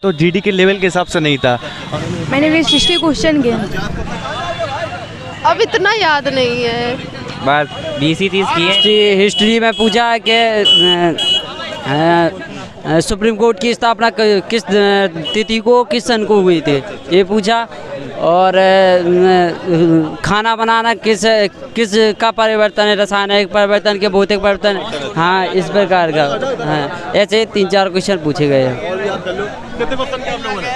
तो जीडी के लेवल के हिसाब से नहीं था। मैंने भी हिस्ट्री क्वेश्चन किया। अब इतना याद नहीं है। बस 20-30 किए। हिस्ट्री में पूछा है कि सुप्रीम कोर्ट की स्थापना किस तिथि को किस सन को हुई थी, ये पूछा। और खाना बनाना किस का परिवर्तन है, रासायनिक परिवर्तन के भौतिक परिवर्तन, हाँ इस प्रकार का। हाँ ऐसे 3-4 क्वेश्चन पूछे गए हैं। कितने क्वेश्चन किए आप लोगों ने?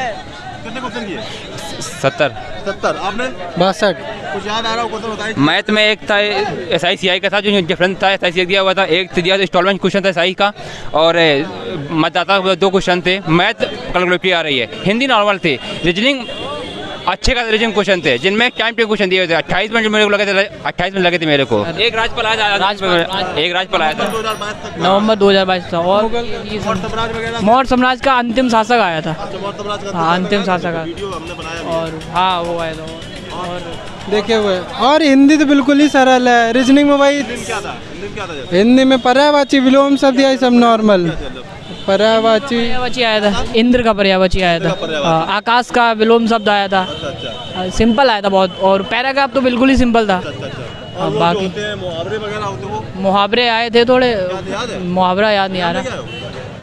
कितने क्वेश्चन किए? 70। आपने 62। कुछ याद आ रहा हो क्वेश्चन बताइए। मैथ में एक था SI का था, जो डिफरेंस था SI दिया हुआ था। एक दिया इंस्टॉलमेंट क्वेश्चन था SI का, और मतदाता 2 क्वेश्चन थे। मैथ कैलकुलेटरी आ रही है। हिंदी नॉर्मल थी। रीजनिंग अच्छे का रीजनिंग क्वेश्चन थे, जिनमें टाइम टेबल क्वेश्चन दिए हुए थे। 28 मिनट मेरे को लगे थे, 28 मिनट लगे थे मेरे को। एक राजपाल आया था, एक राजपाल आया था नवंबर 2022 था। और मौर्य साम्राज्य का अंतिम शासक आया था। हाँ अंतिम शासक आया। और हाँ वो आया था। और देखे हुए। और हिंदी तो बिल्कुल ही सरल है। रीजनिंग में भाई हिंदी में पर्यायवाची विलोम शब्द ये सब नॉर्मल। पर्यायवाची आया था, इंद्र का पर्यायवाची आया था। आकाश का विलोम शब्द आया था। सिंपल आया था बहुत। और पैराग्राफ तो बिल्कुल ही सिंपल था। बाकी मुहावरे आए थे थोड़े, मुहावरा याद नहीं आ रहा।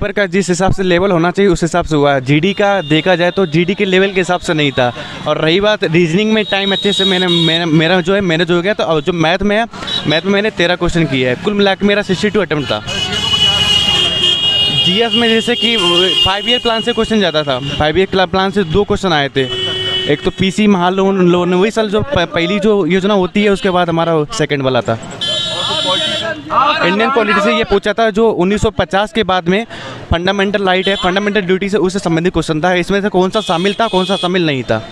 पर का जिस हिसाब से लेवल होना चाहिए उस हिसाब से हुआ। जीडी का देखा जाए तो जीडी के लेवल के हिसाब से नहीं था। और रही बात रीजनिंग में, टाइम अच्छे से मेरा जो है मैंने जो हो गया। तो जो मैथ में है, मैथ में मैंने 13 क्वेश्चन किए हैं। कुल मिला के मेरा 62 अटेम्प्ट था। जीएस में जैसे कि 5 ईयर प्लान से क्वेश्चन ज़्यादा था। 5 ईयर प्लान से 2 क्वेश्चन आए थे। एक तो पीसी महालोन वही साल जो पहली जो योजना होती है, उसके बाद हमारा सेकंड वाला था। इंडियन पॉलिटी से ये पूछा था, जो 1950 के बाद में फंडामेंटल राइट है, फंडामेंटल ड्यूटी से उससे संबंधित क्वेश्चन था। इसमें से कौन सा शामिल था, कौन सा शामिल नहीं था।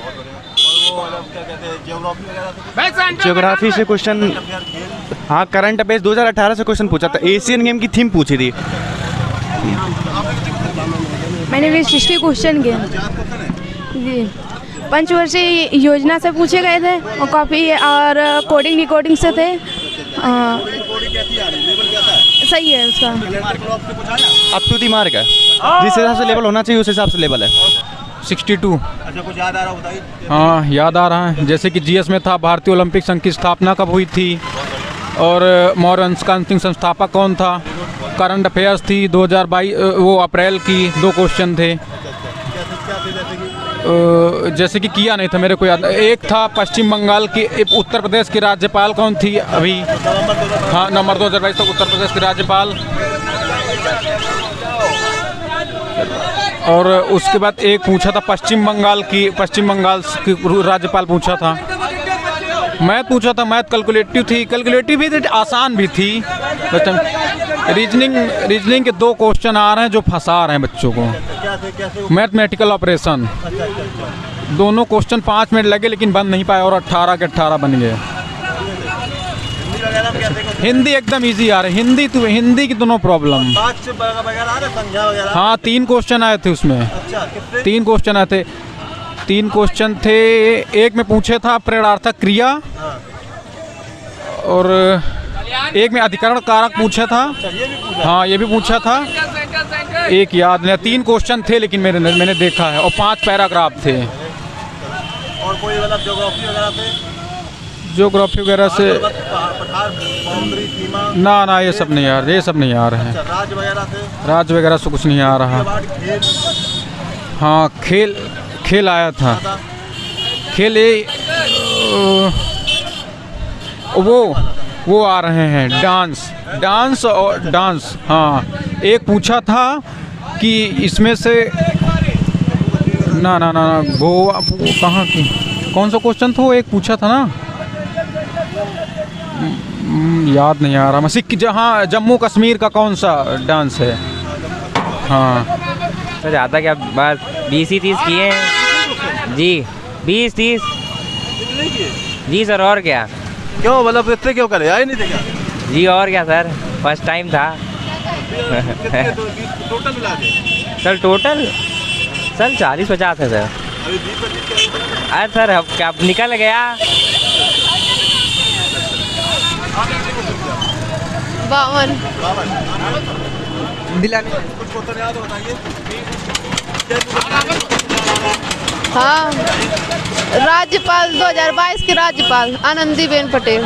ज्योग्राफी से क्वेश्चन, हाँ करंट अफेयर्स 2018 से क्वेश्चन पूछा था। एशियन गेम की थीम पूछी थी। मैंने भी हिस्ट्री क्वेश्चन किया जी। पंचवर्षीय योजना से पूछे गए थे और काफ़ी, और कोडिंग रिकॉर्डिंग से थे। सही है उसका। अप टू दी मार्क है, जिस हिसाब से लेवल होना चाहिए उस हिसाब से लेवल है। 62। अच्छा कुछ याद आ रहा हो बताइए। हाँ याद आ रहा है। जैसे कि जीएस में था भारतीय ओलंपिक संघ की स्थापना कब हुई थी, और मौर्य वंश का अंतिम संस्थापक कौन था। करंट अफेयर्स थी 2022 वो अप्रैल की, 2 क्वेश्चन थे। जैसे कि किया नहीं था मेरे को याद। एक था पश्चिम बंगाल की, उत्तर प्रदेश की राज्यपाल कौन थी अभी। हाँ नवंबर 2022 तक उत्तर प्रदेश की राज्यपाल। और उसके बाद एक पूछा था पश्चिम बंगाल की राज्यपाल पूछा था। मैथ पूछा था, मैथ कैलकुलेटिव थी, कैलकुलेटिव भी थी, आसान भी थी। रीजनिंग के 2 क्वेश्चन आ रहे हैं जो फंसा रहे हैं बच्चों को। मैथमेटिकल ऑपरेशन, दोनों क्वेश्चन 5 मिनट लगे लेकिन बन नहीं पाए, और 18 के 18 बन गए। हिंदी एकदम इजी आ रही। हिंदी की दोनों प्रॉब्लम। हाँ 3 क्वेश्चन आए थे उसमें। 3 क्वेश्चन आए थे। 3 क्वेश्चन थे। एक में पूछे था प्रेरणार्थक क्रिया, और एक में अधिकरण कारक पूछा था। हाँ ये भी पूछा था। एक याद नहीं। 3 क्वेश्चन थे लेकिन मैंने देखा है, और 5 पैराग्राफ थे। और कोई मतलब ज्योग्राफी वगैरह से ना ये सब नहीं आ रहा, ये सब नहीं आ रहे हैं। राज्य वगैरह से कुछ नहीं आ रहा। हाँ खेल आया था। खेल वो आ रहे हैं। डांस। हाँ एक पूछा था कि इसमें से ना गोवा कहाँ की, कौन सा क्वेश्चन था वो, एक पूछा था ना, याद नहीं आ रहा। जहाँ जम्मू कश्मीर का कौन सा डांस है। हाँ तो ज़्यादा क्या, बस 20-30 किए हैं जी। 20-30 जी सर। और क्या क्यों, मतलब इतने क्यों करे, आए नहीं थे क्या जी? और क्या सर, फर्स्ट टाइम था। टोटल मिला के सर टोटल सर 40-50 है सर। अरे सर अब क्या निकल गया। 52। दिलाने कुछ क्वेश्चन याद हो बताइए। हाँ, राज्यपाल 2022 के राज्यपाल आनंदीबेन पटेल।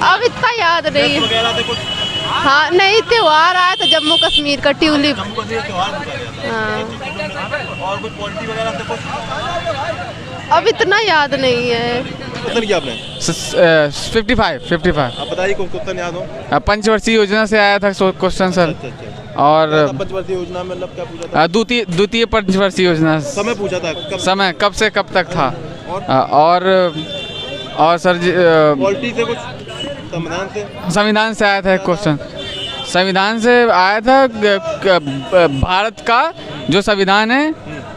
अब इतना याद नहीं है। वगैरह थे कुछ हाँ, नहीं, त्योहार आया था जम्मू कश्मीर का ट्यूलिप। हाँ, और कुछ पॉलिटी वगैरह थे कुछ अब इतना याद नहीं है। क्वेश्चन किया आपने? 55 आप बताइए कौन क्वेश्चन याद हो? पंचवर्षीय योजना से आया था क्वेश्चन सर। अच्छा। और पंचवर्षीय योजना में मतलब क्या पूछा था? द्वितीय पंचवर्षीय योजना समय पूछा था कब? समय कब से कब तक था। और सर पॉलिटी से कुछ, संविधान से? संविधान से आया था क्वेश्चन। संविधान से आया था भारत का जो संविधान है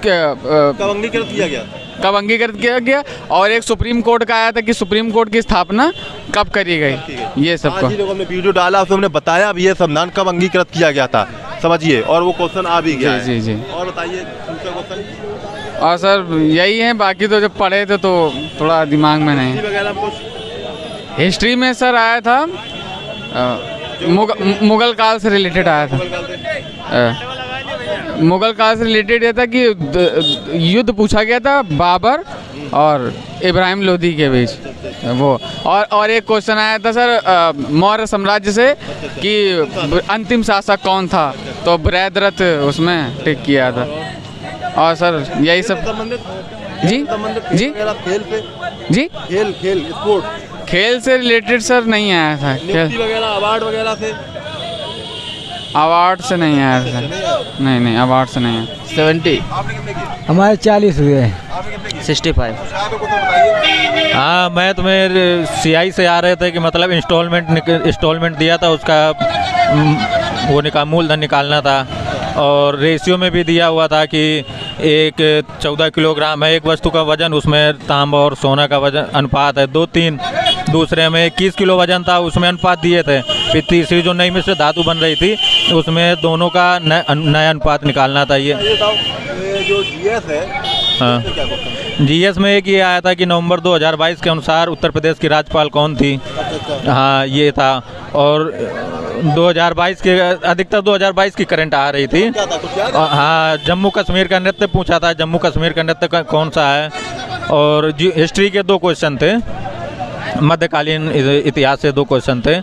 कब अंगीकृत किया गया? कब अंगीकृत किया गया, और एक सुप्रीम कोर्ट का आया था कि सुप्रीम कोर्ट की स्थापना कब करी गई, ये सबको। आज ही लोगों ने वीडियो डाला, उसमें हमने बताया भी ये संविधान कब अंगीकृत किया गया था, समझिए, और वो क्वेश्चन आ भी गया है। जी जी। और बताइए दूसरा क्वेश्चन। और सर यही है, बाकी तो जब पढ़े थे तो थोड़ा दिमाग में नहीं। वगैरह कुछ हिस्ट्री में सर आया था मुगल काल से रिलेटेड आया था। मुगल काल से रिलेटेड ये था कि युद्ध पूछा गया था बाबर और इब्राहिम लोदी के बीच वो। और एक क्वेश्चन आया था सर मौर्य साम्राज्य से कि अंतिम शासक कौन था, तो बृहद्रथ उसमें टिक किया था। और सर यही सब। जी जी खेल से? जी खेल स्पोर्ट खेल से रिलेटेड सर नहीं आया था। खेल वगैरह अवार्ड वगैरह से? अवार्ड से नहीं आया था सर। नहीं अवार्ड से नहीं आया। 70। हमारे 40 हुए। 65। हाँ, मैं तुम्हें CI से आ रहे थे कि मतलब इंस्टॉलमेंट दिया था, उसका वो मूलधन निकालना था, और रेशियो में भी दिया हुआ था कि एक 14 किलोग्राम है एक वस्तु का वजन, उसमें तांबा और सोना का वजन अनुपात है 2:3। दूसरे में 21 किलो वजन था, उसमें अनुपात दिए थे। फिर तीसरी जो नई मिश्र धातु बन रही थी, उसमें दोनों का नया अनुपात निकालना था। ये जो GS है, हाँ, GS में एक ये आया था कि नवंबर 2022 के अनुसार उत्तर प्रदेश की राज्यपाल कौन थी। हाँ, ये था। और 2022 के अधिकतर 2022 की करंट आ रही थी। हाँ, जम्मू कश्मीर का नृत्य पूछा था, जम्मू कश्मीर का नृत्य कौन सा है। और हिस्ट्री के 2 क्वेश्चन थे, मध्यकालीन इतिहास से 2 क्वेश्चन थे,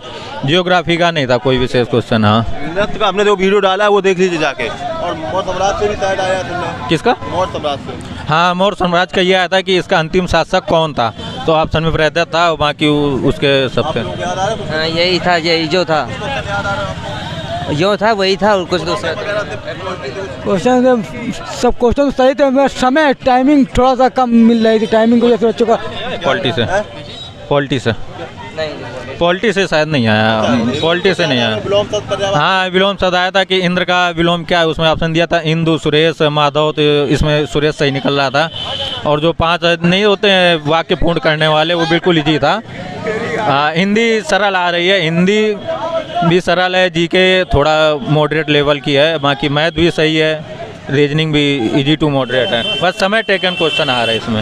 जियोग्राफी का नहीं था कोई विशेष क्वेश्चन। हाँ, नृत्य का हमने जो वीडियो डाला है वो देख लीजिए जाके। और मौर्य साम्राज्य से भी शायद आया तुमने? किसका? मौर्य साम्राज्य से। हाँ, मौर्य साम्राज्य का ये आया था कि इसका अंतिम शासक कौन था, तो ऑप्शन में बृहद्रथ था, बाकी उसके सबसे। हाँ, यही था, यही जो था वही था, और कुछ दूसरा। क्वेश्चन सब क्वेश्चन सही थे, समय टाइमिंग थोड़ा सा कम मिल रही थी, टाइमिंग को जैसे बच्चों का। पॉलिटी से शायद नहीं आया, पॉलिटी से नहीं आया। हाँ, विलोम शब्द आया था कि इंद्र का विलोम क्या है, उसमें ऑप्शन दिया था इंदु, सुरेश, माधव, तो इसमें सुरेश सही निकल रहा था। और जो 5 नहीं होते हैं वाक्य पूर्ण करने वाले, वो बिल्कुल इजी था। हिंदी सरल आ रही है, हिंदी भी सरल है, GK थोड़ा मॉडरेट लेवल की है, बाकी मैथ भी सही है, रीजनिंग भी इजी टू मॉडरेट है, बस समय टेकन क्वेश्चन आ रहा है इसमें।